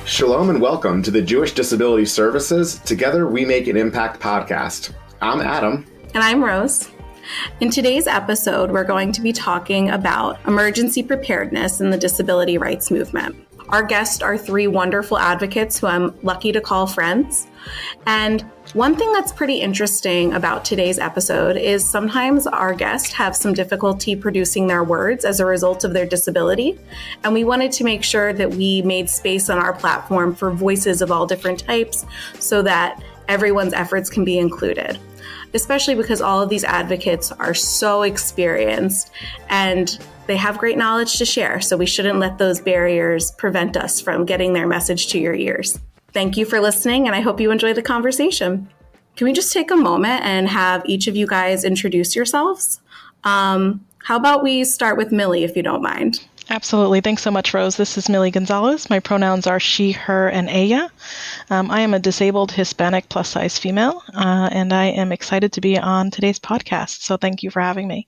Shalom and welcome to the Jewish Disability Services Together We Make an Impact podcast. I'm Adam. And I'm Rose. In today's episode, we're going to be talking about emergency preparedness in the disability rights movement. Our guests are three wonderful advocates who I'm lucky to call friends. And one thing that's pretty interesting about today's episode is sometimes our guests have some difficulty producing their words as a result of their disability. And we wanted to make sure that we made space on our platform for voices of all different types so that everyone's efforts can be included, especially because all of these advocates are so experienced and they have great knowledge to share. So we shouldn't let those barriers prevent us from getting their message to your ears. Thank you for listening, and I hope you enjoy the conversation. Can we just take a moment and have each of you guys introduce yourselves? How about we start with Millie, if you don't mind? Absolutely. Thanks so much, Rose. This is Millie Gonzalez. My pronouns are she, her, and ella. I am a disabled Hispanic plus-size female, and I am excited to be on today's podcast. So thank you for having me.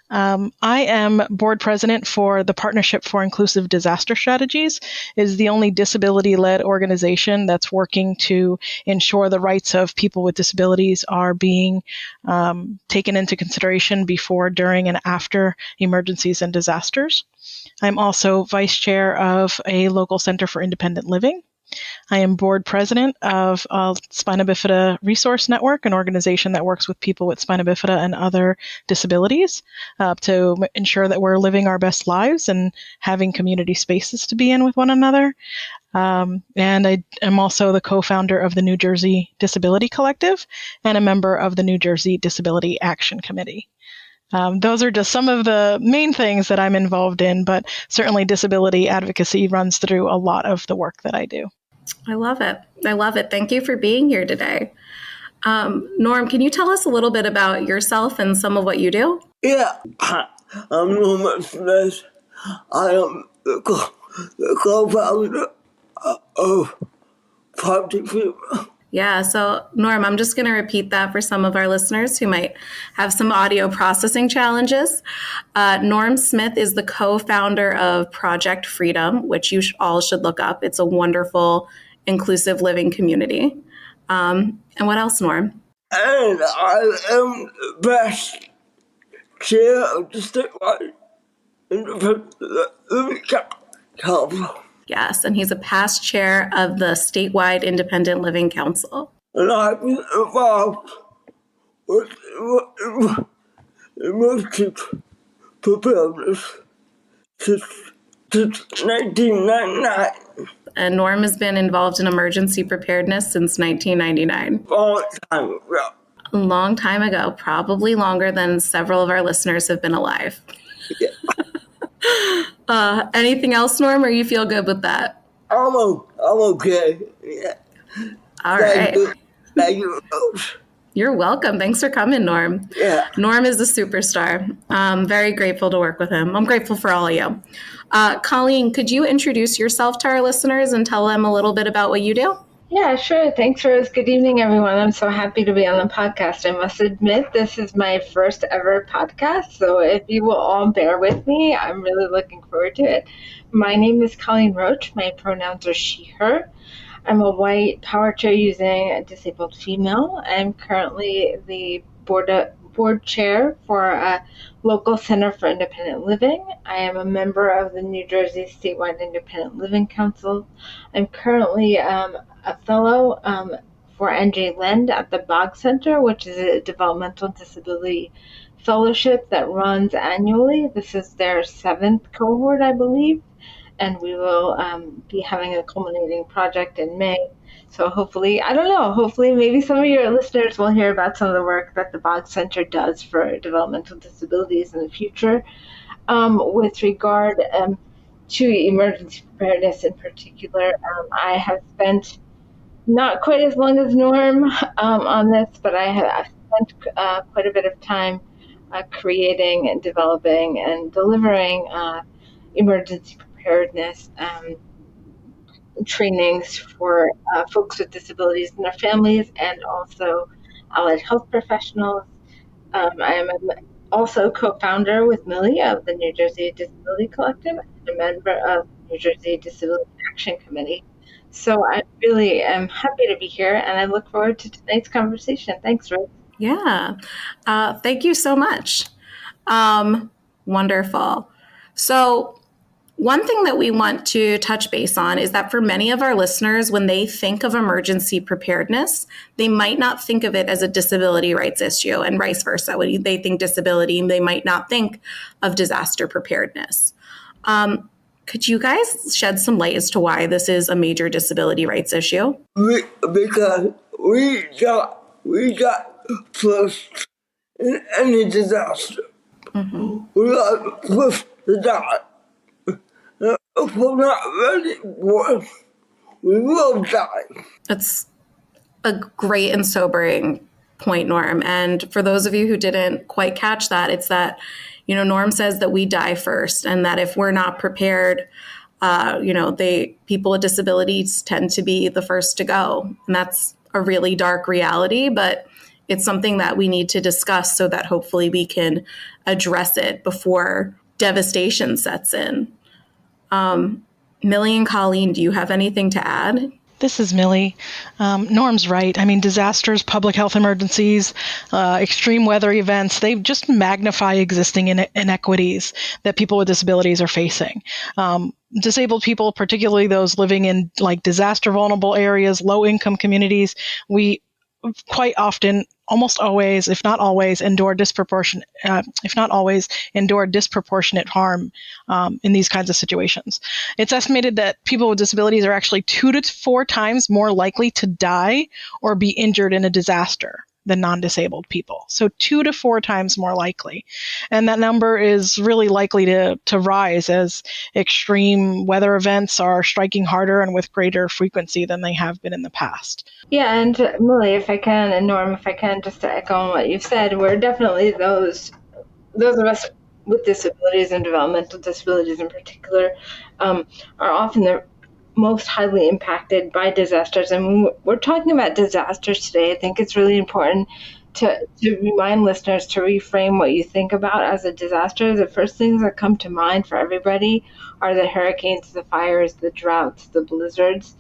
I am board president for the Partnership for Inclusive Disaster Strategies. It is the only disability-led organization that's working to ensure the rights of people with disabilities are being taken into consideration before, during, and after emergencies and disasters. I'm also vice chair of a local center for independent living. I am board president of Spina Bifida Resource Network, an organization that works with people with spina bifida and other disabilities to ensure that we're living our best lives and having community spaces to be in with one another. And I am also the co-founder of the New Jersey Disability Collective and a member of the New Jersey Disability Action Committee. Those are just some of the main things that I'm involved in, but certainly disability advocacy runs through a lot of the work that I do. I love it. I love it. Thank you for being here today. Norm, can you tell us a little bit about yourself and some of what you do? Yeah, I'm Norm Smith. I am the co-founder of Project Freedom. Yeah, so Norm, I'm just going to repeat that for some of our listeners who might have some audio processing challenges. Norm Smith is the co-founder of Project Freedom, which you all should look up. It's a wonderful, inclusive living community. And what else, Norm? And I am the best chair of the statewide independent living council. Yes, and he's a past chair of the statewide Independent Living Council. And I've been involved with emergency preparedness since 1999. And Norm has been involved in emergency preparedness since 1999. A long time ago, probably longer than several of our listeners have been alive. Yeah. Anything else, Norm, or you feel good with that? I'm okay. Yeah. All right. Thank you, Rose. You're welcome. Thanks for coming, Norm. Yeah. Norm is a superstar. I'm very grateful to work with him. I'm grateful for all of you. Colleen, could you introduce yourself to our listeners and tell them a little bit about what you do? Yeah, sure. Thanks, Rose. Good evening, everyone. I'm so happy to be on the podcast. I must admit, this is my first ever podcast, so if you will all bear with me, I'm really looking forward to it. My name is Colleen Roche. My pronouns are she, her. I'm a white power chair using a disabled female. I'm currently the board chair for a local center for independent living. I am a member of the New Jersey Statewide Independent Living Council. I'm currently a fellow for NJ Legislature at the Bog Center, which is a developmental disability fellowship that runs annually. This is their 7th cohort, I believe, and we will be having a culminating project in May. So hopefully maybe some of your listeners will hear about some of the work that the Bog Center does for developmental disabilities in the future. With regard to emergency preparedness in particular, I have spent not quite as long as Norm on this, but I have spent quite a bit of time creating and developing and delivering emergency preparedness trainings for folks with disabilities and their families, and also allied health professionals. I am also co-founder with Millie of the New Jersey Disability Collective and a member of New Jersey Disability Action Committee. So I really am happy to be here, and I look forward to tonight's conversation. Thanks, Rose. Yeah. Thank you so much. Wonderful. So, one thing that we want to touch base on is that for many of our listeners, when they think of emergency preparedness, they might not think of it as a disability rights issue, and vice versa. When they think disability, they might not think of disaster preparedness. Could you guys shed some light as to why this is a major disability rights issue? Because we got first in any disaster. We got first to die. If we're not ready for it, we will die. That's a great and sobering point, Norm. And for those of you who didn't quite catch that, it's that, Norm says that we die first, and that if we're not prepared, people with disabilities tend to be the first to go. And that's a really dark reality, but it's something that we need to discuss so that hopefully we can address it before devastation sets in. Millie and Colleen, do you have anything to add? This is Millie. Norm's right. I mean, disasters, public health emergencies, extreme weather events, they just magnify existing inequities that people with disabilities are facing. Disabled people, particularly those living in disaster vulnerable areas, low income communities, we quite often, almost always, if not always, endure disproportionate harm in these kinds of situations. It's estimated that people with disabilities are actually 2 to 4 times more likely to die or be injured in a disaster than non-disabled people. So 2 to 4 times more likely. And that number is really likely to rise as extreme weather events are striking harder and with greater frequency than they have been in the past. Yeah, and Millie, if I can, and Norm, if I can, just to echo on what you've said, we're definitely those of us with disabilities and developmental disabilities in particular are often the most highly impacted by disasters. And when we're talking about disasters today, I think it's really important to remind listeners to reframe what you think about as a disaster. The first things that come to mind for everybody are the hurricanes, the fires, the droughts, the blizzards.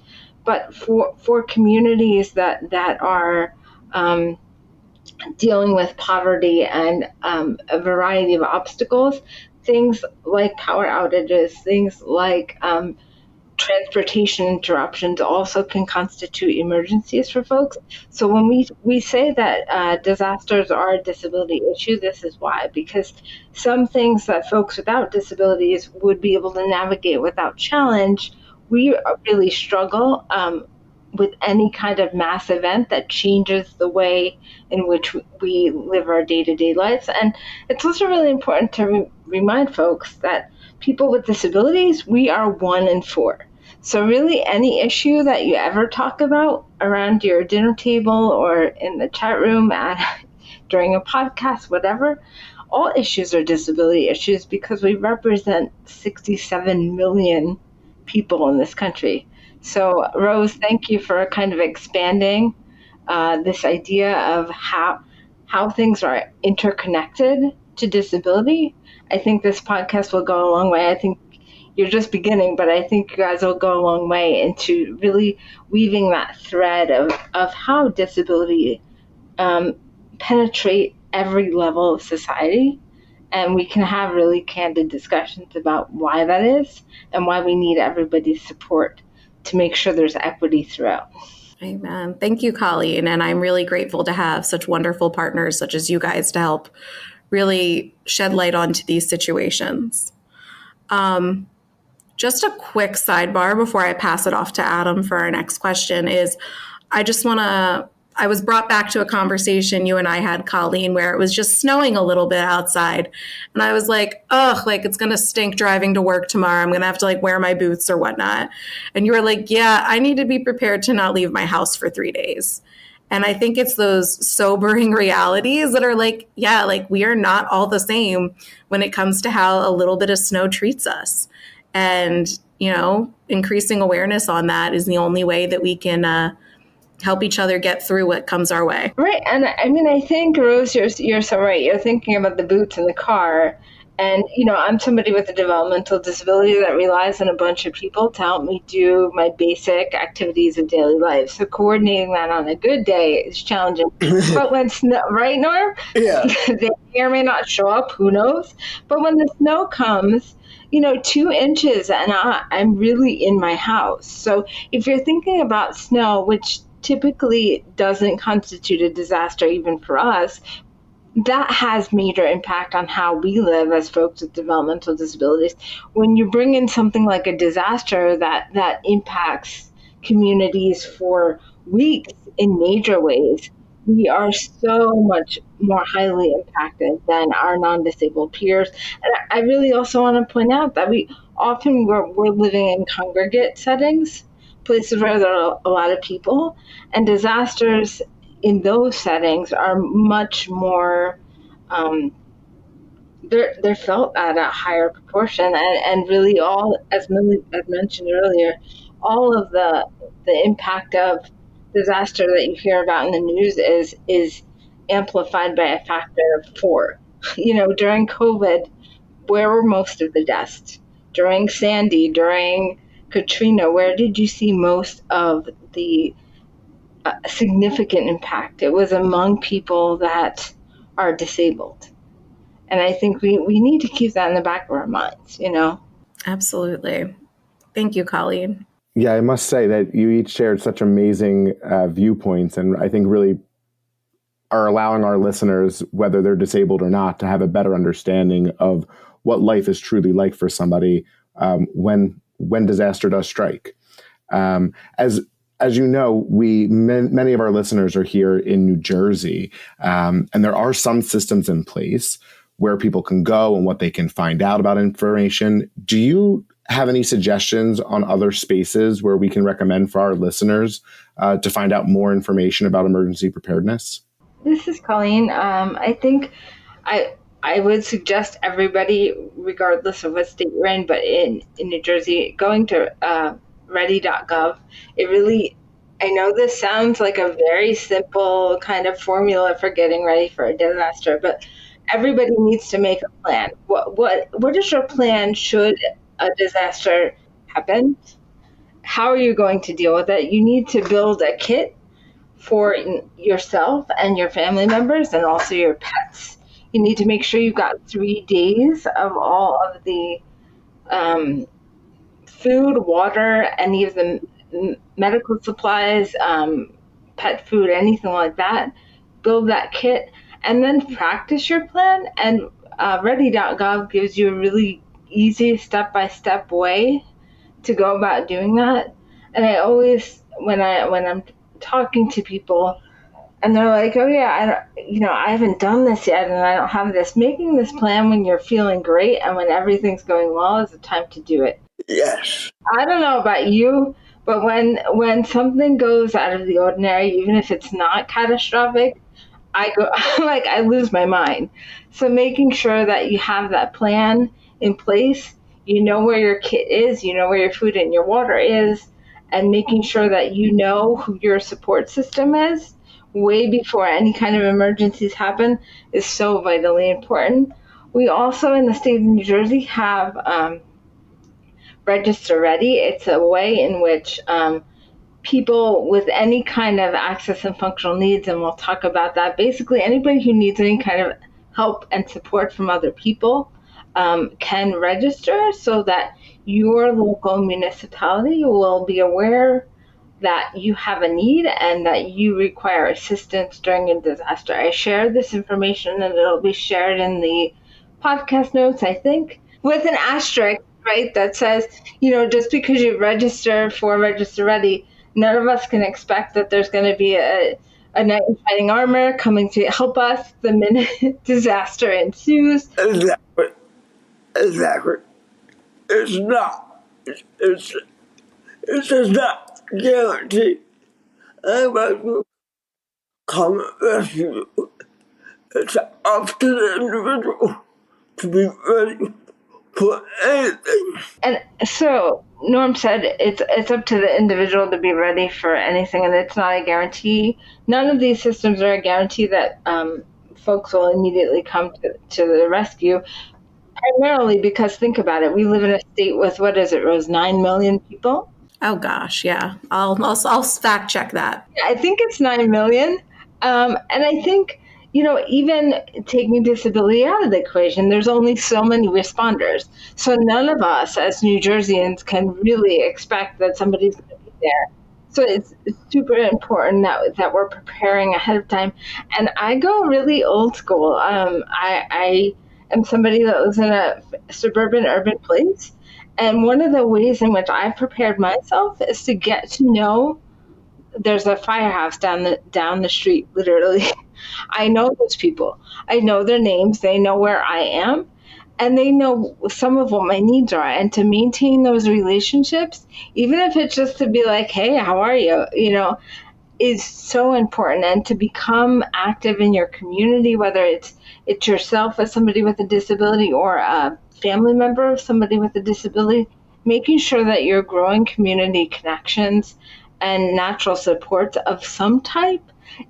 But for communities that are dealing with poverty and a variety of obstacles, things like power outages, things like transportation interruptions also can constitute emergencies for folks. So when we say that disasters are a disability issue, this is why, because some things that folks without disabilities would be able to navigate without challenge, we really struggle with any kind of mass event that changes the way in which we live our day-to-day lives. And it's also really important to remind folks that people with disabilities, we are 1 in 4. So really any issue that you ever talk about around your dinner table or in the chat room during a podcast, whatever, all issues are disability issues because we represent 67 million people in this country. So Rose, thank you for kind of expanding this idea of how things are interconnected to disability. I think this podcast will go a long way. I think you're just beginning, but I think you guys will go a long way into really weaving that thread of how disability penetrate every level of society. And we can have really candid discussions about why that is and why we need everybody's support to make sure there's equity throughout. Amen. Thank you, Colleen. And I'm really grateful to have such wonderful partners such as you guys to help really shed light onto these situations. Just a quick sidebar before I pass it off to Adam for our next question is I was brought back to a conversation you and I had, Colleen, where it was just snowing a little bit outside. And I was like, it's going to stink driving to work tomorrow. I'm going to have to wear my boots or whatnot. And you were like, yeah, I need to be prepared to not leave my house for 3 days. And I think it's those sobering realities that are we are not all the same when it comes to how a little bit of snow treats us. And, increasing awareness on that is the only way that we can help each other get through what comes our way. Right. And I mean, I think, Rose, you're so right. You're thinking about the boots in the car. And, I'm somebody with a developmental disability that relies on a bunch of people to help me do my basic activities of daily life. So coordinating that on a good day is challenging. But when snow, right, Norm? Yeah. They may or may not show up, who knows? But when the snow comes, 2 inches and I'm really in my house. So if you're thinking about snow, which typically doesn't constitute a disaster even for us, that has major impact on how we live as folks with developmental disabilities. When you bring in something like a disaster that impacts communities for weeks in major ways, we are so much more highly impacted than our non-disabled peers. And I really also want to point out that we're living in congregate settings, places where there are a lot of people, and disasters in those settings are much more they're felt at a higher proportion, and really all, as Millie had mentioned earlier, all of the impact of disaster that you hear about in the news is amplified by a factor of 4. During COVID, where were most of the deaths? During Sandy, during Katrina, where did you see most of the significant impact? It was among people that are disabled. And I think we need to keep that in the back of our minds, Absolutely. Thank you, Colleen. Yeah, I must say that you each shared such amazing viewpoints, and I think really are allowing our listeners, whether they're disabled or not, to have a better understanding of what life is truly like for somebody when disaster does strike. As you know, many of our listeners are here in New Jersey, and there are some systems in place where people can go and what they can find out about information. Do you have any suggestions on other spaces where we can recommend for our listeners to find out more information about emergency preparedness? This is Colleen. I think I would suggest everybody, regardless of what state you're in, but in New Jersey, going to ready.gov. I know this sounds like a very simple kind of formula for getting ready for a disaster, but everybody needs to make a plan. What is your plan should a disaster happen? How are you going to deal with it? You need to build a kit for yourself and your family members and also your pets. You need to make sure you've got 3 days of all of the food, water, any of the medical supplies, pet food, anything like that. Build that kit and then practice your plan. And ready.gov gives you a really easy step-by-step way to go about doing that. And I always, when I'm talking to people and they're like, oh yeah, I haven't done this yet and I don't have this. Making this plan when you're feeling great and when everything's going well is the time to do it. Yes. I don't know about you, but when something goes out of the ordinary, even if it's not catastrophic, I lose my mind. So making sure that you have that plan in place, you know where your kit is, you know where your food and your water is, and making sure that you know who your support system is way before any kind of emergencies happen is so vitally important. We also in the state of New Jersey have Register Ready. It's a way in which people with any kind of access and functional needs, and we'll talk about that. Basically, anybody who needs any kind of help and support from other people can register so that your local municipality will be aware that you have a need and that you require assistance during a disaster. I share this information and it'll be shared in the podcast notes, I think, with an asterisk, right, that says, just because you register for Register Ready, none of us can expect that there's going to be a knight in shining armor coming to help us the minute disaster ensues. Exactly. It's not. It does not guarantee anybody will come and rescue you. It's up to the individual to be ready for anything. And so Norm said it's up to the individual to be ready for anything, and it's not a guarantee. None of these systems are a guarantee that folks will immediately come to the rescue. primarily because think about it. We live in a state with, what is it, Rose, 9 million people? Oh gosh, yeah. I'll fact check that. I think it's 9 million. And I think, even taking disability out of the equation, there's only so many responders. So none of us as New Jerseyans can really expect that somebody's going to be there. So it's super important that we're preparing ahead of time. And I go really old school. I am somebody that lives in a suburban urban place. And one of the ways in which I've prepared myself is to get to know there's a firehouse down the street, literally. I know those people. I know their names. They know where I am. And they know some of what my needs are. And to maintain those relationships, even if it's just to be like, hey, how are you? Is so important. And to become active in your community, whether it's yourself as somebody with a disability or a family member of somebody with a disability, making sure that you're growing community connections and natural support of some type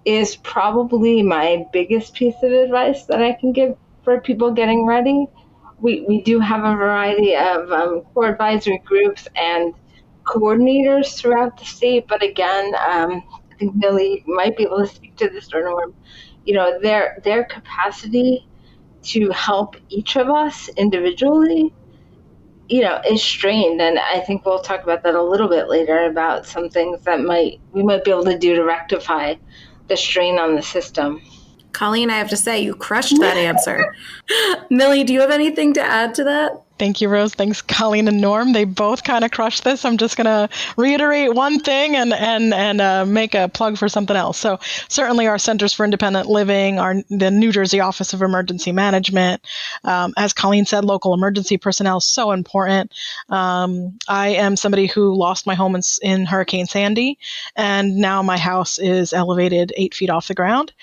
is probably my biggest piece of advice that I can give for people getting ready. We do have a variety of core advisory groups and coordinators throughout the state, but again, I think Millie might be able to speak to this, or Norm. Their capacity to help each of us individually, is strained. And I think we'll talk about that a little bit later about some things that we might be able to do to rectify the strain on the system. Colleen, I have to say, you crushed that answer. Millie, do you have anything to add to that? Thank you, Rose. Thanks, Colleen and Norm. They both kind of crushed this. I'm just going to reiterate one thing and make a plug for something else. So certainly our Centers for Independent Living, the New Jersey Office of Emergency Management, as Colleen said, local emergency personnel is so important. I am somebody who lost my home in Hurricane Sandy, and now my house is elevated 8 feet off the ground.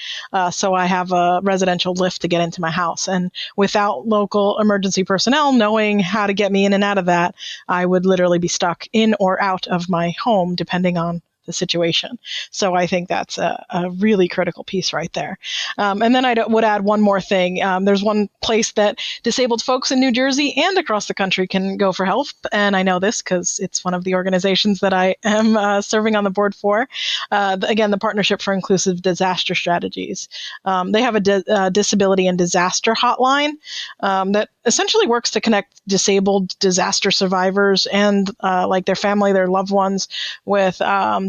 So I have a residential lift to get into my house. And without local emergency personnel knowing how to get me in and out of that, I would literally be stuck in or out of my home, depending on the situation. So I think that's a really critical piece right there. And then I would add one more thing. There's one place that disabled folks in New Jersey and across the country can go for help. And I know this because it's one of the organizations that I am serving on the board for. Again, the Partnership for Inclusive Disaster Strategies. They have a disability and disaster hotline that essentially works to connect disabled disaster survivors and like their family, their loved ones with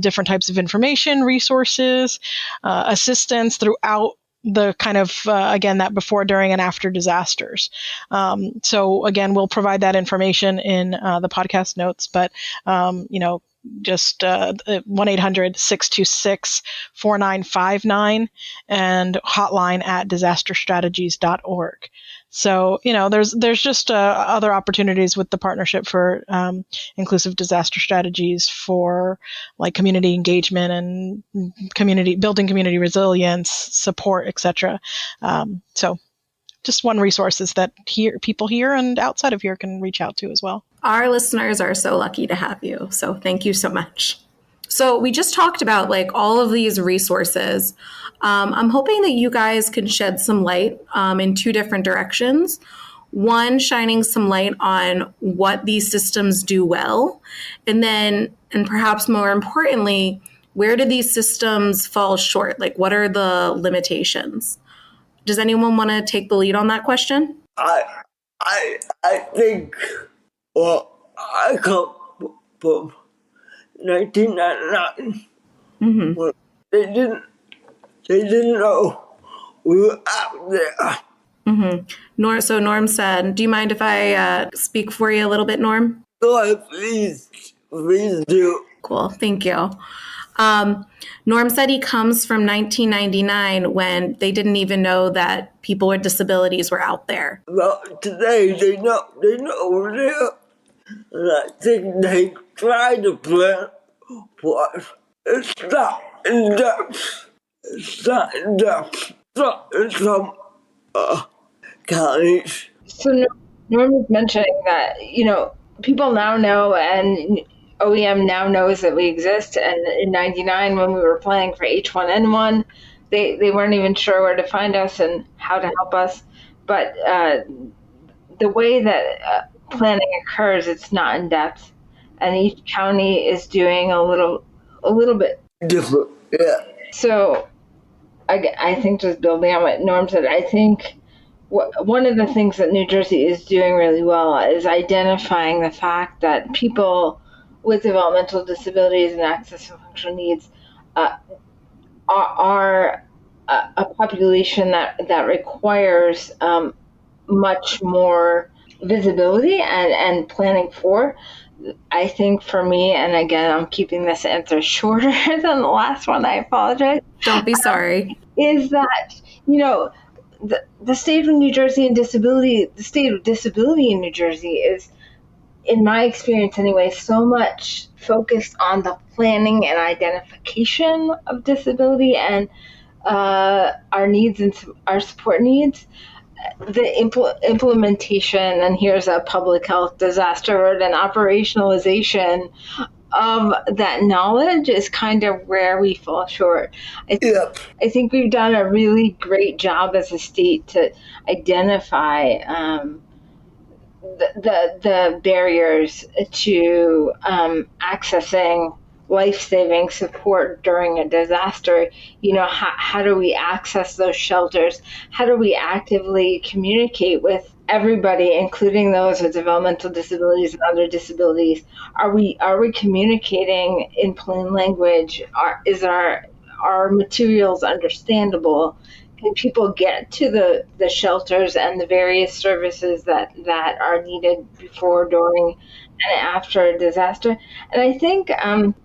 different types of information, resources, assistance throughout the kind of, again, that before, during, and after disasters. So again, we'll provide that information in the podcast notes, but, just 1-800-626-4959 and hotline at disasterstrategies.org. So, there's just other opportunities with the Partnership for Inclusive Disaster Strategies for like community engagement and building community resilience, support, etc. So just one resources that people here and outside of here can reach out to as well. Our listeners are so lucky to have you. So thank you so much. So we just talked about like all of these resources. I'm hoping that you guys can shed some light in two different directions. One, shining some light on what these systems do well. And perhaps more importantly, where do these systems fall short? Like, what are the limitations? Does anyone want to take the lead on that question? I think, I come from 1999. Mm-hmm. Well, they didn't know we were out there. Mm-hmm. So Norm said, do you mind if I speak for you a little bit, Norm? Go ahead, please do. Cool, thank you. Norm said he comes from 1999 when they didn't even know that people with disabilities were out there. Well, today they know we're there. And I think they try to plan for us. It's not in depth. So in some counties. So Norm was mentioning that, people now know, and OEM now knows that we exist. And in 99, when we were planning for H1N1, they weren't even sure where to find us and how to help us. But the way that planning occurs, it's not in depth, and each county is doing a little bit different. Yeah. So I think, just building on what Norm said, I think one of the things that New Jersey is doing really well is identifying the fact that people with developmental disabilities and access and functional needs are a population that requires much more visibility and planning for. I think for me, and again, I'm keeping this answer shorter than the last one, I apologize. Don't be sorry. Is that, the state of New Jersey and disability, the state of disability in New Jersey is, in my experience anyway, so much focused on the planning and identification of disability and our needs and our support needs. The implementation, and here's a public health disaster word, and operationalization of that knowledge is kind of where we fall short. I think we've done a really great job as a state to identify the barriers to accessing life-saving support during a disaster. How do we access those shelters? How do we actively communicate with everybody, including those with developmental disabilities and other disabilities? Are we communicating in plain language? Is our materials understandable? Can people get to the shelters and the various services that are needed before, during, and after a disaster? And I think,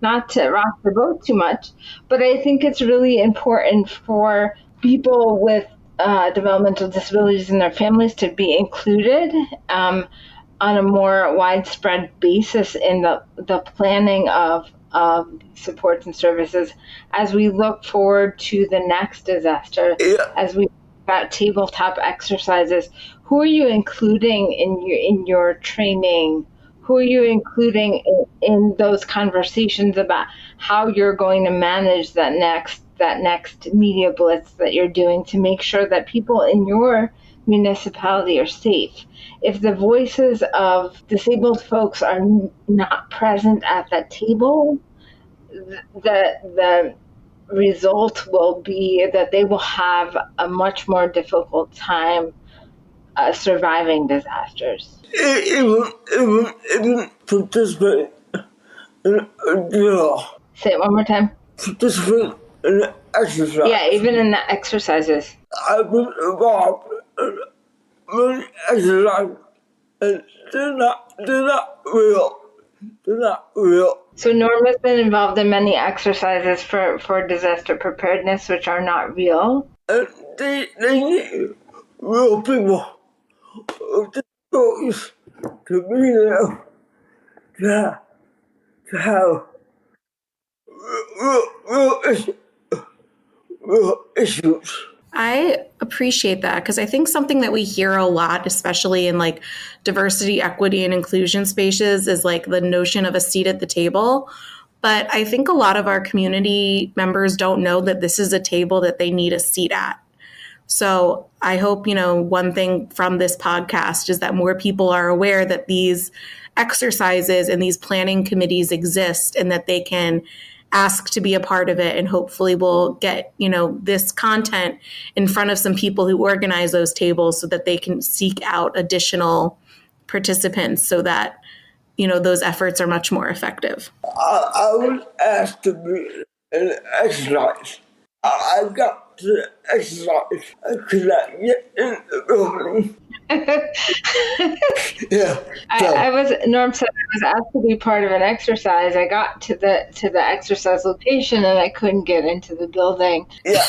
not to rock the boat too much, but I think it's really important for people with developmental disabilities and their families to be included on a more widespread basis in the planning of supports and services as we look forward to the next disaster. As we about tabletop exercises, who are you including in your training? Who are you including in those conversations about how you're going to manage that next media blitz that you're doing to make sure that people in your municipality are safe? If the voices of disabled folks are not present at that table, the result will be that they will have a much more difficult time surviving disasters. Even participate in a drill. Say it one more time. Participate in an exercise. Yeah, even in the exercises. I've been involved in many exercises, and they're not real. They're not real. So Norm has been involved in many exercises for disaster preparedness, which are not real. And they need real people with disabilities to be there, to have real issues. I appreciate that, because I think something that we hear a lot, especially in like diversity, equity, and inclusion spaces, is like the notion of a seat at the table. But I think a lot of our community members don't know that this is a table that they need a seat at. So I hope, one thing from this podcast is that more people are aware that these exercises and these planning committees exist and that they can ask to be a part of it, and hopefully we'll get, this content in front of some people who organize those tables so that they can seek out additional participants so that, those efforts are much more effective. I was asked to be an exercise. I got to exercise. I could not get in the building. Yeah. Norm said I was asked to be part of an exercise. I got to the exercise location and I couldn't get into the building. Yeah.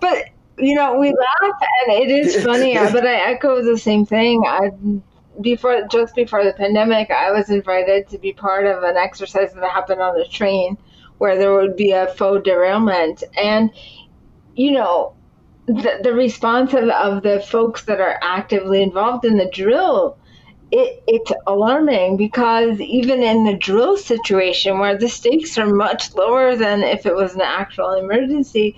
But we laugh and it is funny, but I echo the same thing. Just before the pandemic, I was invited to be part of an exercise that happened on a train where there would be a faux derailment. And, the response of the folks that are actively involved in the drill, it's alarming, because even in the drill situation where the stakes are much lower than if it was an actual emergency,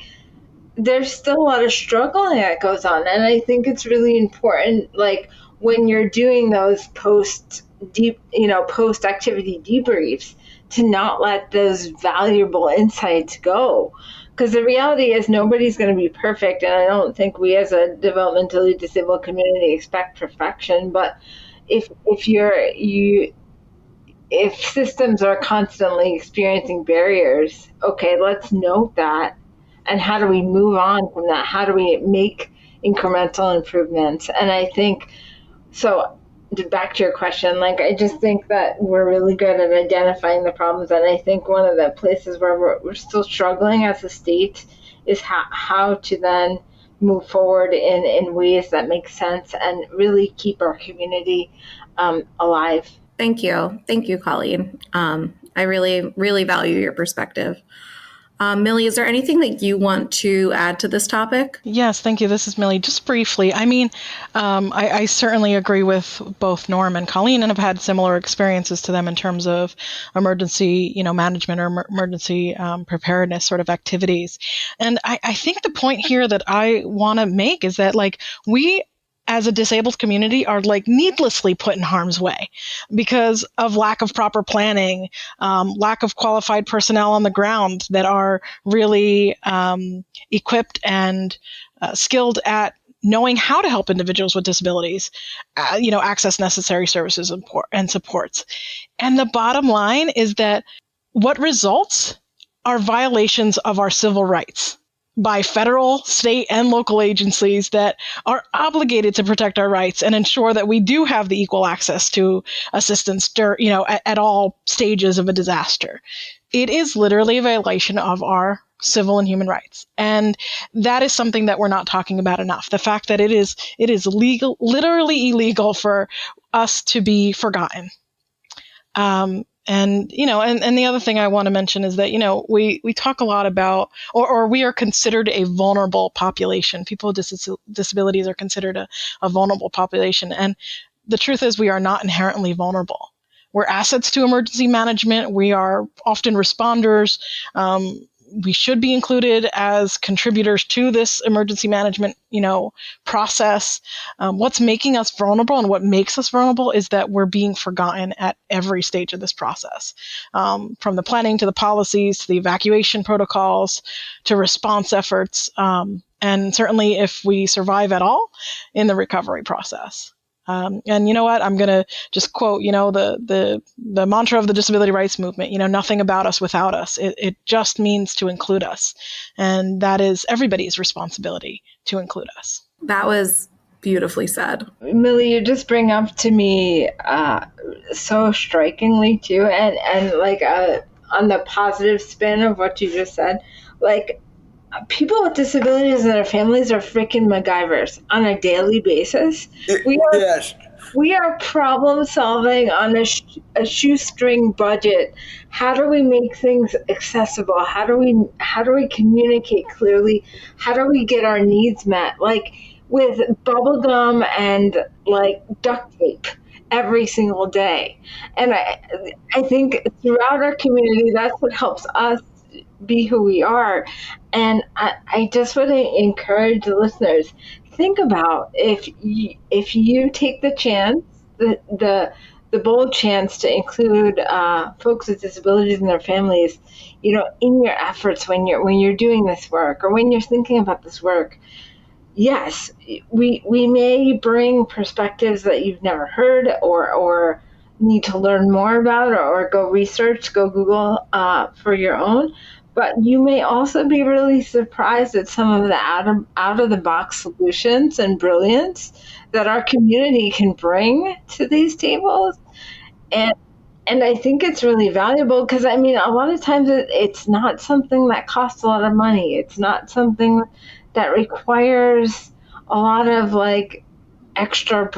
there's still a lot of struggling that goes on. And I think it's really important, like, when you're doing those post activity debriefs, to not let those valuable insights go. Because the reality is nobody's going to be perfect, and I don't think we as a developmentally disabled community expect perfection. But if systems are constantly experiencing barriers, okay, let's note that. And how do we move on from that? How do we make incremental improvements? And I think, so back to your question, like, I just think that we're really good at identifying the problems. And I think one of the places where we're still struggling as a state is how to then move forward in ways that make sense and really keep our community alive. Thank you. Thank you, Colleen. I really, really value your perspective. Millie, is there anything that you want to add to this topic? Yes, thank you. This is Millie. Just briefly, I mean, I certainly agree with both Norm and Colleen, and have had similar experiences to them in terms of emergency, management or emergency preparedness sort of activities. And I think the point here that I want to make is that, like, we as a disabled community are, like, needlessly put in harm's way because of lack of proper planning, lack of qualified personnel on the ground that are really equipped and skilled at knowing how to help individuals with disabilities, access necessary services and supports. And the bottom line is that what results are violations of our civil rights by federal, state, and local agencies that are obligated to protect our rights and ensure that we do have the equal access to assistance, at all stages of a disaster. It is literally a violation of our civil and human rights. And that is something that we're not talking about enough. The fact that it is legal, literally illegal for us to be forgotten. And the other thing I want to mention is that, we talk a lot about, or we are considered a vulnerable population. People with disabilities are considered a vulnerable population. And the truth is we are not inherently vulnerable. We're assets to emergency management. We are often responders. We should be included as contributors to this emergency management, process. What's making us vulnerable and what makes us vulnerable is that we're being forgotten at every stage of this process, from the planning to the policies to the evacuation protocols to response efforts, and certainly if we survive at all in the recovery process. And you know what? I'm going to just quote, the mantra of the disability rights movement, nothing about us without us. It just means to include us. And that is everybody's responsibility to include us. That was beautifully said. Millie, you just bring up to me so strikingly too. And like on the positive spin of what you just said, like, people with disabilities and their families are freaking MacGyvers on a daily basis. We are problem solving on a shoestring budget. How do we make things accessible? How do we communicate clearly? How do we get our needs met? Like, with bubble gum and, like, duct tape every single day. And I think throughout our community, that's what helps us be who we are. And I just want to encourage the listeners, think about if you take the chance, the bold chance to include folks with disabilities and their families, in your efforts when you're doing this work or when you're thinking about this work. Yes, we may bring perspectives that you've never heard or need to learn more about, or go research, go Google for your own. But you may also be really surprised at some of the out of the box solutions and brilliance that our community can bring to these tables. And I think it's really valuable because, a lot of times it's not something that costs a lot of money. It's not something that requires a lot of, like, extra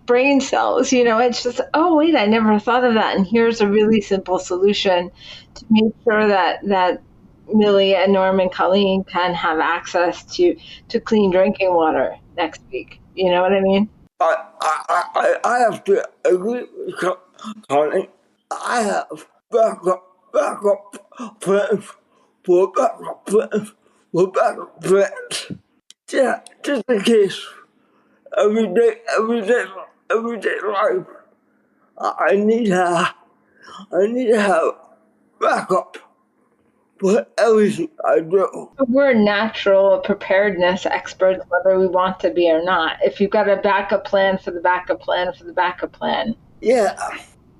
brain cells. It's just, oh, wait, I never thought of that. And here's a really simple solution to make sure that Millie and Norm and Colleen can have access to clean drinking water next week. You know what I mean? I have to agree with Colleen. I have backup plans for backup plans for backup plans. Yeah, just in case everyday life. I need to have backup for everything I do. We're natural preparedness experts, whether we want to be or not. If you've got a backup plan for the backup plan for the backup plan. Yeah.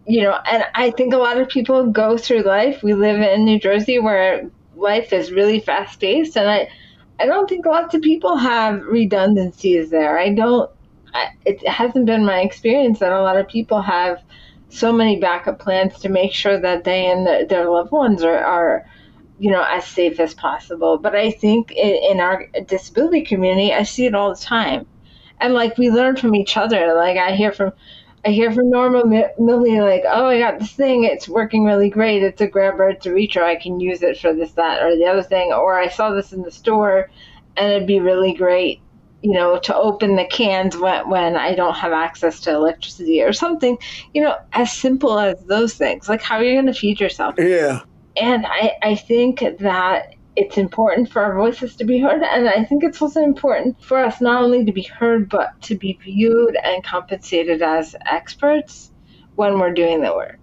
And I think a lot of people go through life. We live in New Jersey where life is really fast paced, and I don't think lots of people have redundancies there. It hasn't been my experience that a lot of people have so many backup plans to make sure that they and their loved ones are as safe as possible. But I think in our disability community, I see it all the time. And like we learn from each other. Like I hear from Norma Millie, like, oh, I got this thing. It's working really great. It's a grabber, it's a reacher. I can use it for this, that, or the other thing. Or I saw this in the store, and it'd be really great, to open the cans when I don't have access to electricity or something, as simple as those things. Like, how are you going to feed yourself? Yeah. And I think that it's important for our voices to be heard. And I think it's also important for us not only to be heard, but to be viewed and compensated as experts when we're doing the work.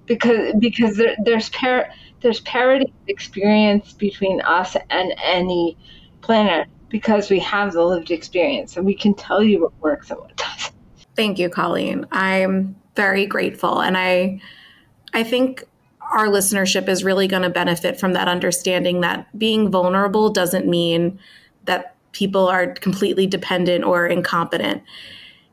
Because there's parity of experience between us and any planner, because we have the lived experience and we can tell you what works and what doesn't. Thank you, Colleen. I'm very grateful. And I think our listenership is really going to benefit from that understanding that being vulnerable doesn't mean that people are completely dependent or incompetent.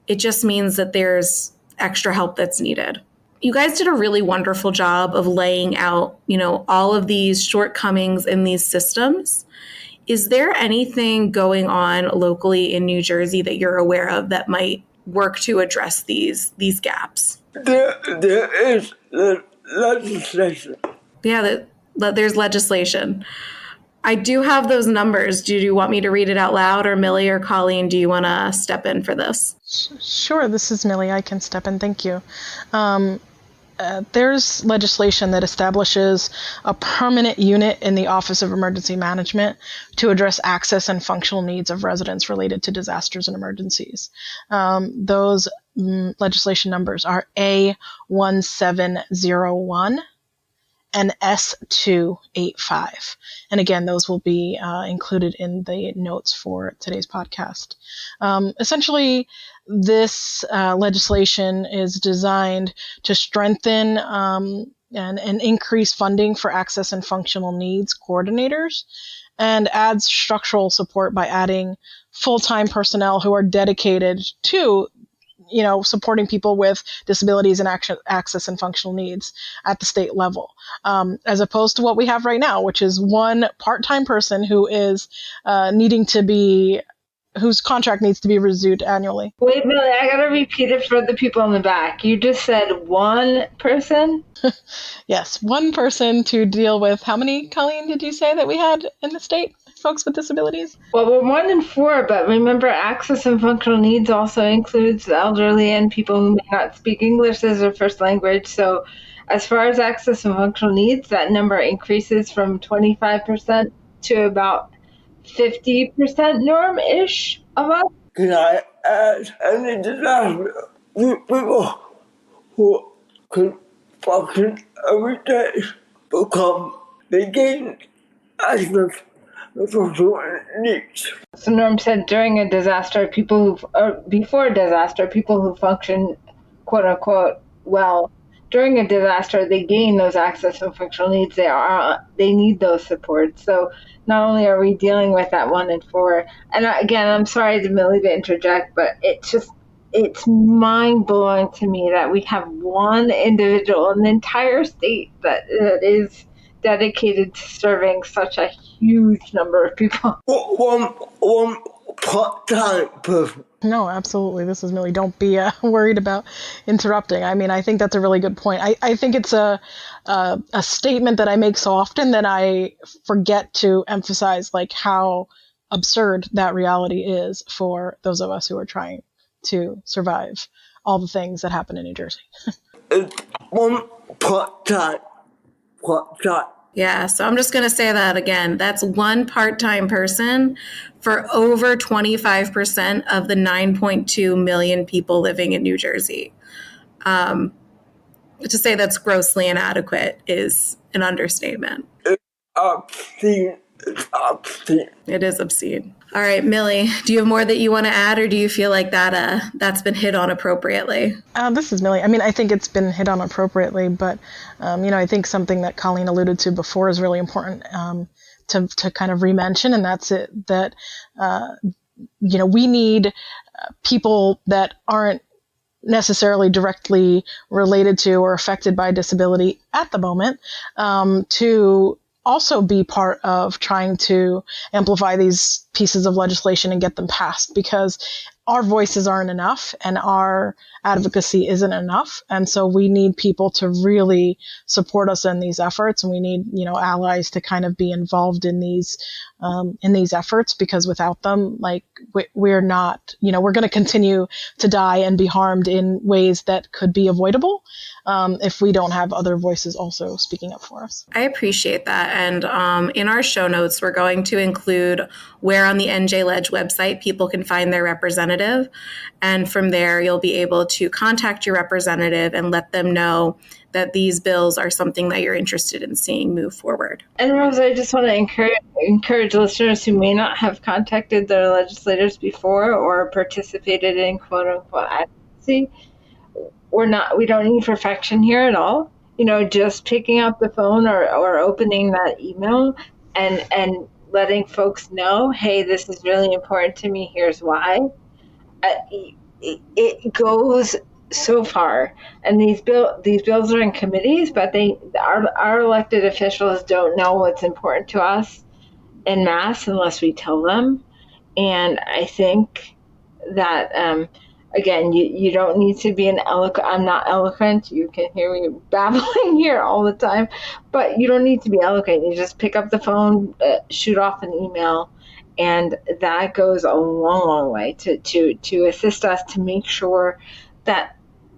It just means that there's extra help that's needed. You guys did a really wonderful job of laying out, all of these shortcomings in these systems. Is there anything going on locally in New Jersey that you're aware of that might work to address these gaps? There is legislation. Yeah, there's legislation. I do have those numbers. Do you want me to read it out loud, or Millie or Colleen, do you want to step in for this? Sure, this is Millie. I can step in. Thank you. There's legislation that establishes a permanent unit in the Office of Emergency Management to address access and functional needs of residents related to disasters and emergencies. Those legislation numbers are A1701 and S285. And again, those will be included in the notes for today's podcast. Essentially, this legislation is designed to strengthen and increase funding for access and functional needs coordinators, and adds structural support by adding full-time personnel who are dedicated to supporting people with disabilities and access and functional needs at the state level, as opposed to what we have right now, which is one part-time person who is whose contract needs to be reviewed annually. Wait, Millie, I gotta repeat it for the people in the back. You just said one person? Yes, one person to deal with, how many, Colleen, did you say that we had in the state? Folks with disabilities? Well, we're 1 in 4, but remember, access and functional needs also includes the elderly and people who may not speak English as their first language. So as far as access and functional needs, that number increases from 25% to about 50% norm-ish of us. Can I add any disaster? People who can function every day they gain access to functional needs. So Norm said during a disaster, before a disaster, people who function, quote unquote, well, during a disaster, they gain those access and functional needs. They need those supports. So not only are we dealing with that 1 in 4, and again, I'm sorry to Millie to interject, but it's mind-blowing to me that we have one individual in the entire state that is dedicated to serving such a huge number of people. One part-time person. No, absolutely. This is Millie. Don't be worried about interrupting. I mean, I think that's a really good point. I think it's a statement that I make so often that I forget to emphasize, like, how absurd that reality is for those of us who are trying to survive all the things that happen in New Jersey. It's one part-time Yeah, so I'm just going to say that again. That's one part-time person for over 25% of the 9.2 million people living in New Jersey. To say that's grossly inadequate is an understatement. It's obscene. It's obscene. It is obscene. All right, Millie, do you have more that you want to add, or do you feel like that's been hit on appropriately? This is Millie. I mean, I think it's been hit on appropriately, but, I think something that Colleen alluded to before is really important to kind of re-mention, and that's it, that, we need people that aren't necessarily directly related to or affected by disability at the moment to also be part of trying to amplify these pieces of legislation and get them passed, because our voices aren't enough and our advocacy isn't enough. And so we need people to really support us in these efforts. And we need, allies to kind of be involved in these efforts, because without them, like we're not, we're going to continue to die and be harmed in ways that could be avoidable if we don't have other voices also speaking up for us. I appreciate that. And in our show notes, we're going to include where on the NJ Leg website people can find their representative. And from there, you'll be able to contact your representative and let them know that these bills are something that you're interested in seeing move forward. And Rose, I just want to encourage listeners who may not have contacted their legislators before or participated in quote unquote advocacy. We don't need perfection here at all. Just picking up the phone or opening that email and letting folks know, hey, this is really important to me. Here's why. It goes so far. And these bills are in committees, but our elected officials don't know what's important to us en masse unless we tell them. And I think that again, you don't need to be I'm not eloquent. You can hear me babbling here all the time, but you don't need to be eloquent. You just pick up the phone, shoot off an email, and that goes a long, long way to assist us to make sure that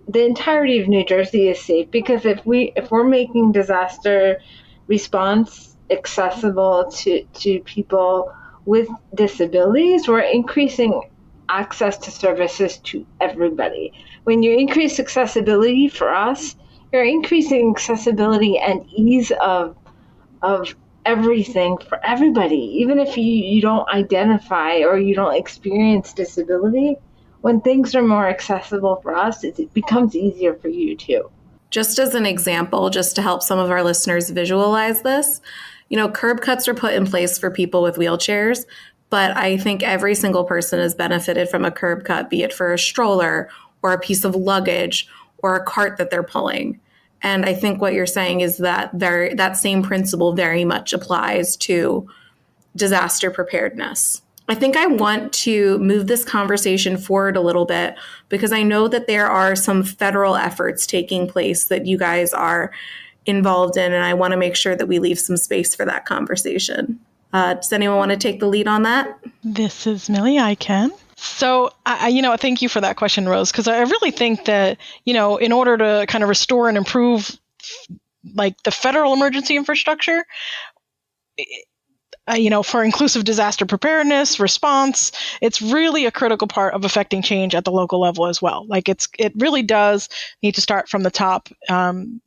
the entirety of New Jersey is safe. Because if we're making disaster response accessible to people with disabilities, we're increasing access to services to everybody. When you increase accessibility for us, you're increasing accessibility and ease of everything for everybody. Even if you don't identify or you don't experience disability, when things are more accessible for us, it becomes easier for you too. Just as an example, just to help some of our listeners visualize this, curb cuts are put in place for people with wheelchairs, but I think every single person has benefited from a curb cut, be it for a stroller or a piece of luggage or a cart that they're pulling. And I think what you're saying is that that same principle very much applies to disaster preparedness. I think I want to move this conversation forward a little bit, because I know that there are some federal efforts taking place that you guys are involved in, and I want to make sure that we leave some space for that conversation. Does anyone want to take the lead on that? This is Millie. I can. So, thank you for that question, Rose, because I really think that, in order to kind of restore and improve like the federal emergency infrastructure, for inclusive disaster preparedness, response, it's really a critical part of affecting change at the local level as well. Like it really does need to start from the top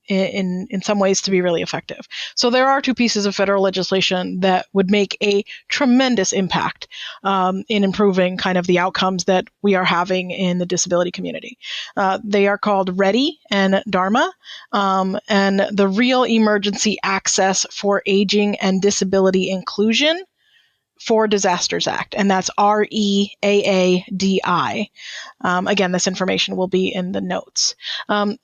in some ways to be really effective. So there are two pieces of federal legislation that would make a tremendous impact in improving kind of the outcomes that we are having in the disability community. They are called READY and DARMA, and the Real Emergency Access for Aging and Disability Inclusion for Disasters Act, and that's REAADI. Again, this information will be in the notes.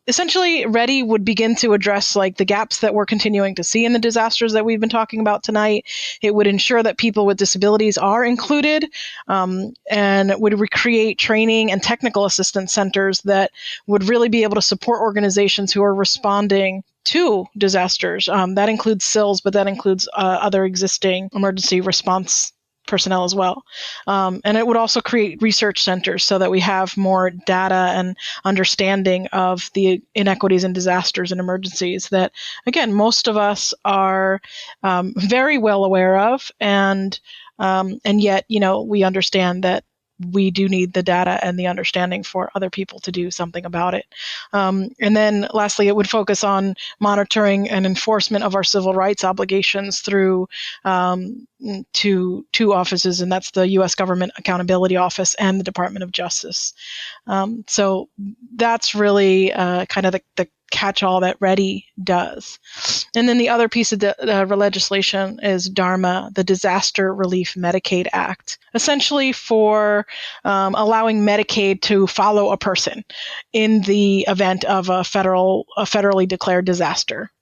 Essentially, READY would begin to address like the gaps that we're continuing to see in the disasters that we've been talking about tonight. It would ensure that people with disabilities are included, and would recreate training and technical assistance centers that would really be able to support organizations who are responding to disasters. That includes SILs, but that includes other existing emergency response personnel as well. And it would also create research centers so that we have more data and understanding of the inequities and disasters and emergencies that, again, most of us are very well aware of. And yet, we understand that we do need the data and the understanding for other people to do something about it. And then lastly, it would focus on monitoring and enforcement of our civil rights obligations through two offices, and that's the U.S. Government Accountability Office and the Department of Justice. So that's really kind of the catch-all that READY does. And then the other piece of the legislation is DARMA, the Disaster Relief Medicaid Act, essentially for allowing Medicaid to follow a person in the event of a federally declared disaster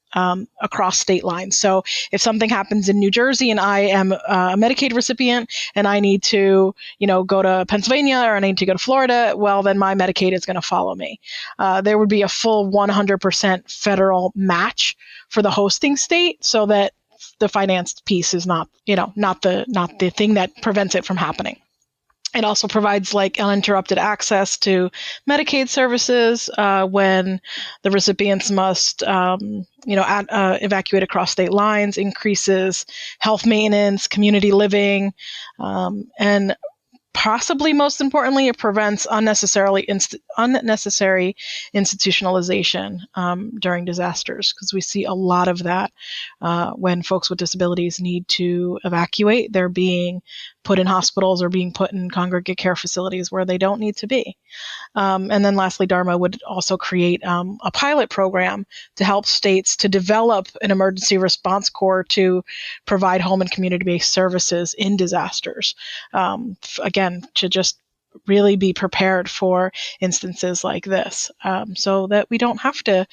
across state lines. So if something happens in New Jersey and I am a Medicaid recipient and I need to, go to Pennsylvania or I need to go to Florida, well, then my Medicaid is going to follow me. There would be a full 100% federal match for the hosting state so that the finance piece is not the thing that prevents it from happening. It also provides uninterrupted access to Medicaid services when the recipients must, evacuate across state lines, increases health maintenance, community living, and possibly most importantly, it prevents unnecessary institutionalization during disasters, because we see a lot of that when folks with disabilities need to evacuate. They're being put in hospitals or being put in congregate care facilities where they don't need to be. And then lastly, DARMA would also create a pilot program to help states to develop an emergency response corps to provide home and community-based services in disasters. Again, to just really be prepared for instances like this, so that we don't have to,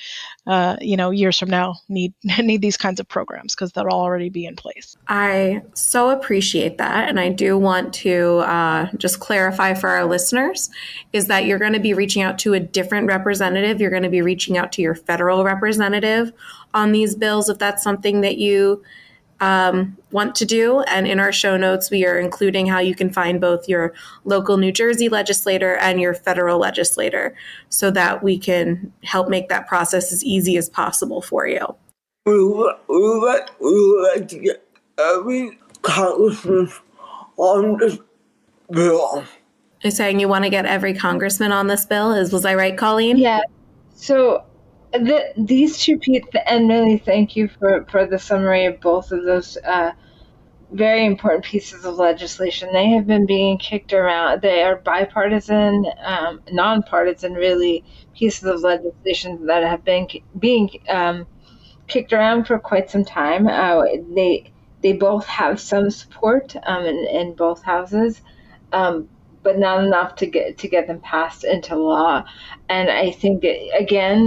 years from now need these kinds of programs, because they'll already be in place. I so appreciate that. And I do want to just clarify for our listeners is that you're going to be reaching out to a different representative. You're going to be reaching out to your federal representative on these bills if that's something that you want to do. And in our show notes, we are including how you can find both your local New Jersey legislator and your federal legislator so that we can help make that process as easy as possible for you. We would like to get every congressman on this bill. You're saying you want to get every congressman on this bill? Was I right, Colleen? Yeah. So these two pieces, and Millie, thank you for the summary of both of those very important pieces of legislation. They have been being kicked around. They are bipartisan, nonpartisan, really, pieces of legislation that have been being kicked around for quite some time. They both have some support in both houses, but not enough to get them passed into law. And I think again,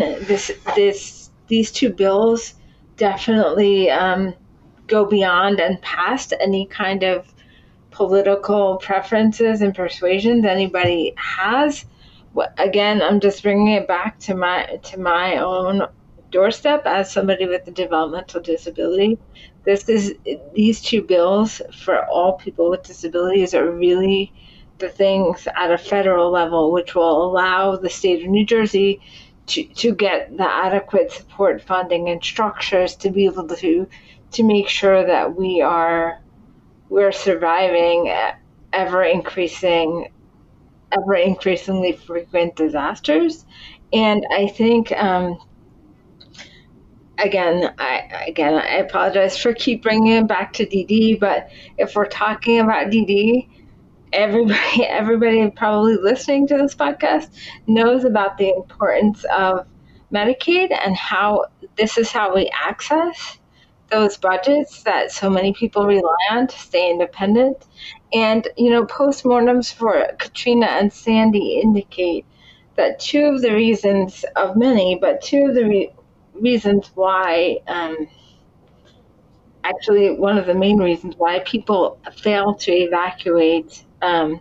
these two bills definitely go beyond and past any kind of political preferences and persuasions anybody has. Again, I'm just bringing it back to my own doorstep as somebody with a developmental disability. These two bills for all people with disabilities are really the things at a federal level which will allow the state of New Jersey to get the adequate support funding and structures to be able to make sure that we're surviving ever increasingly frequent disasters. And I think Again, I apologize for keep bringing it back to DD, but if we're talking about DD, everybody probably listening to this podcast knows about the importance of Medicaid and how this is how we access those budgets that so many people rely on to stay independent. And, postmortems for Katrina and Sandy indicate that two of the reasons why, actually one of the main reasons why people fail to evacuate fail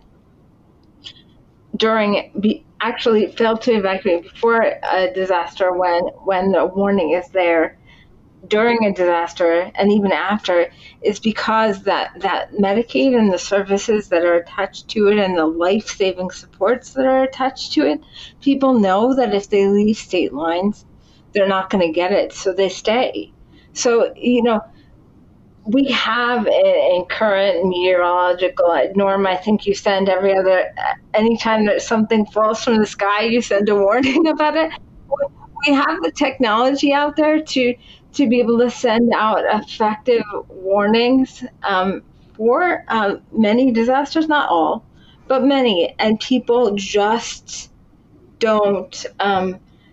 to evacuate before a disaster when the warning is there, during a disaster and even after is because that Medicaid and the services that are attached to it and the life-saving supports that are attached to it, people know that if they leave state lines, they're not going to get it, so they stay. So, we have in current meteorological norm, I think you send anytime that something falls from the sky, you send a warning about it. We have the technology out there to be able to send out effective warnings for many disasters, not all, but many. And people just don't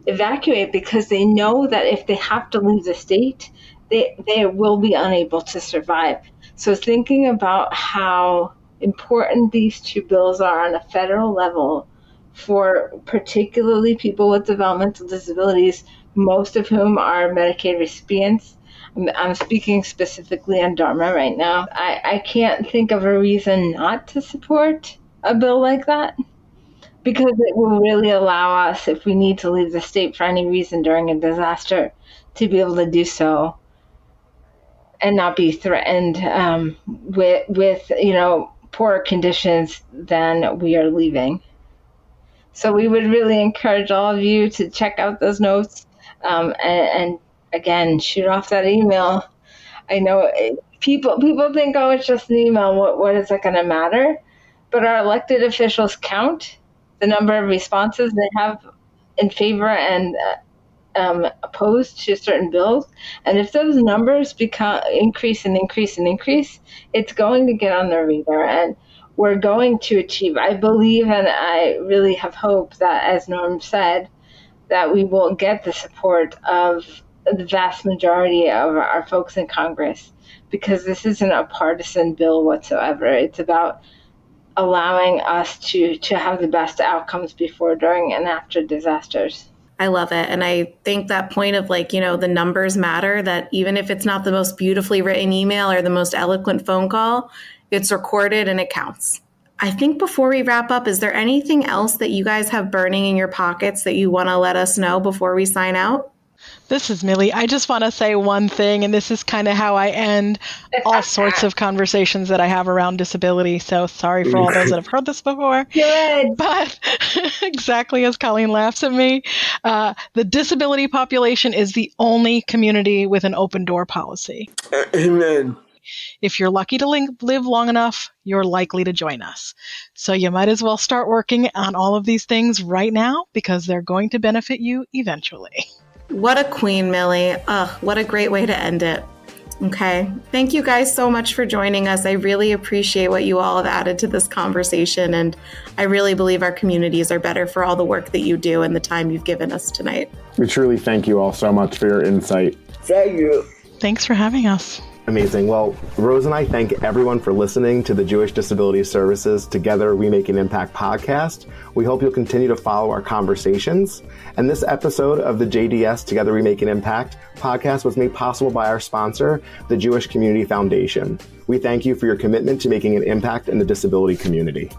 evacuate because they know that if they have to leave the state, they will be unable to survive. So thinking about how important these two bills are on a federal level for particularly people with developmental disabilities, most of whom are Medicaid recipients. I'm speaking specifically on Dharma right now. I can't think of a reason not to support a bill like that, because it will really allow us, if we need to leave the state for any reason during a disaster, to be able to do so and not be threatened with poorer conditions than we are leaving. So we would really encourage all of you to check out those notes and again, shoot off that email. I know people think, oh, it's just an email. What is it going to matter? But our elected officials count the number of responses they have in favor and opposed to certain bills. And if those numbers increase, it's going to get on their radar. And we're going to achieve, I believe, and I really have hope that, as Norm said, that we will get the support of the vast majority of our folks in Congress, because this isn't a partisan bill whatsoever. It's about allowing us to have the best outcomes before, during, and after disasters. I love it. And I think that point of the numbers matter, that even if it's not the most beautifully written email or the most eloquent phone call, it's recorded and it counts. I think before we wrap up, is there anything else that you guys have burning in your pockets that you want to let us know before we sign out? This is Millie. I just want to say one thing, and this is kind of how I end all sorts of conversations that I have around disability. So sorry for all those that have heard this before. Good. But exactly as Colleen laughs at me, the disability population is the only community with an open door policy. Amen. If you're lucky to live long enough, you're likely to join us. So you might as well start working on all of these things right now, because they're going to benefit you eventually. What a queen, Millie. What a great way to end it. Okay. Thank you guys so much for joining us. I really appreciate what you all have added to this conversation, and I really believe our communities are better for all the work that you do and the time you've given us tonight. We truly thank you all so much for your insight. Thank you. Thanks for having us. Amazing. Well, Rose and I thank everyone for listening to the Jewish Disability Services Together We Make an Impact podcast. We hope you'll continue to follow our conversations. And this episode of the JDS Together We Make an Impact podcast was made possible by our sponsor, the Jewish Community Foundation. We thank you for your commitment to making an impact in the disability community.